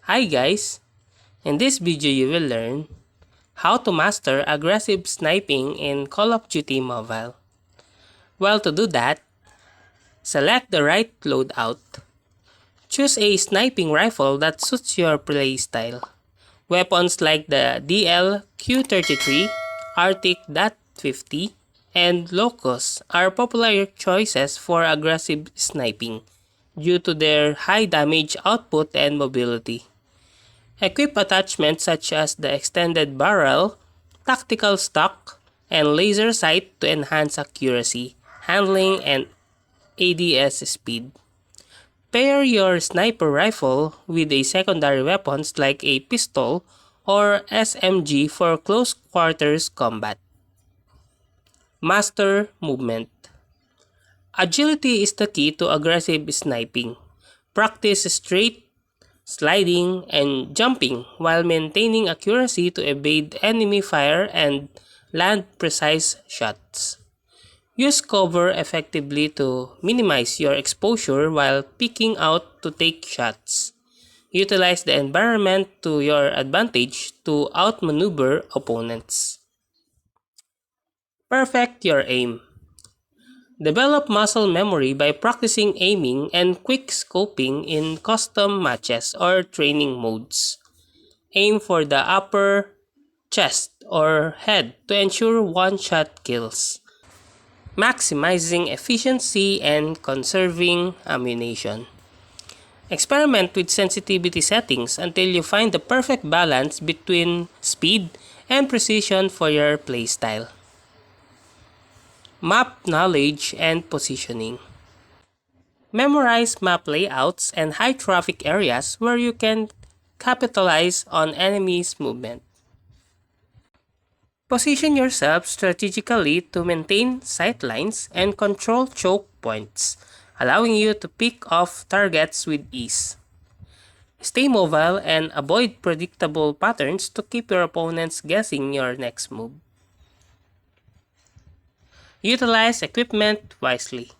Hi guys! In this video you will learn how to master aggressive sniping in Call of Duty Mobile. Well, to do that, select the right loadout. Choose a sniping rifle that suits your playstyle. Weapons like the DL-Q33, Arctic.50, and Locust are popular choices for aggressive sniping due to their high damage output and mobility. Equip attachments such as the extended barrel, tactical stock, and laser sight to enhance accuracy, handling, and ADS speed. Pair your sniper rifle with a secondary weapons like a pistol or SMG for close quarters combat. Master movement. Agility is the key to aggressive sniping. Practice straight, sliding, and jumping while maintaining accuracy to evade enemy fire and land precise shots. Use cover effectively to minimize your exposure while peeking out to take shots. Utilize the environment to your advantage to outmaneuver opponents. Perfect your aim. Develop muscle memory by practicing aiming and quick scoping in custom matches or training modes. Aim for the upper, chest, or head to ensure one-shot kills, maximizing efficiency and conserving ammunition. Experiment with sensitivity settings until you find the perfect balance between speed and precision for your playstyle. Map knowledge and positioning. Memorize map layouts and high traffic areas where you can capitalize on enemies' movement. Position yourself strategically to maintain sight lines and control choke points, allowing you to pick off targets with ease. Stay mobile and avoid predictable patterns to keep your opponents guessing your next move. Utilize equipment wisely.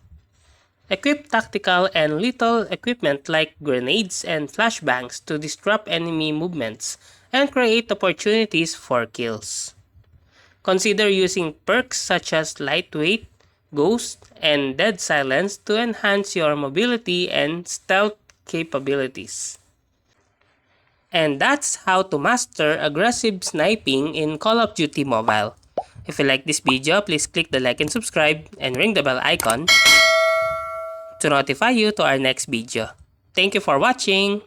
Equip tactical and lethal equipment like grenades and flashbangs to disrupt enemy movements and create opportunities for kills. Consider using perks such as lightweight, ghost, and dead silence to enhance your mobility and stealth capabilities. And that's how to master aggressive sniping in Call of Duty Mobile. If you like this video, please click the like and subscribe and ring the bell icon to notify you to our next video. Thank you for watching!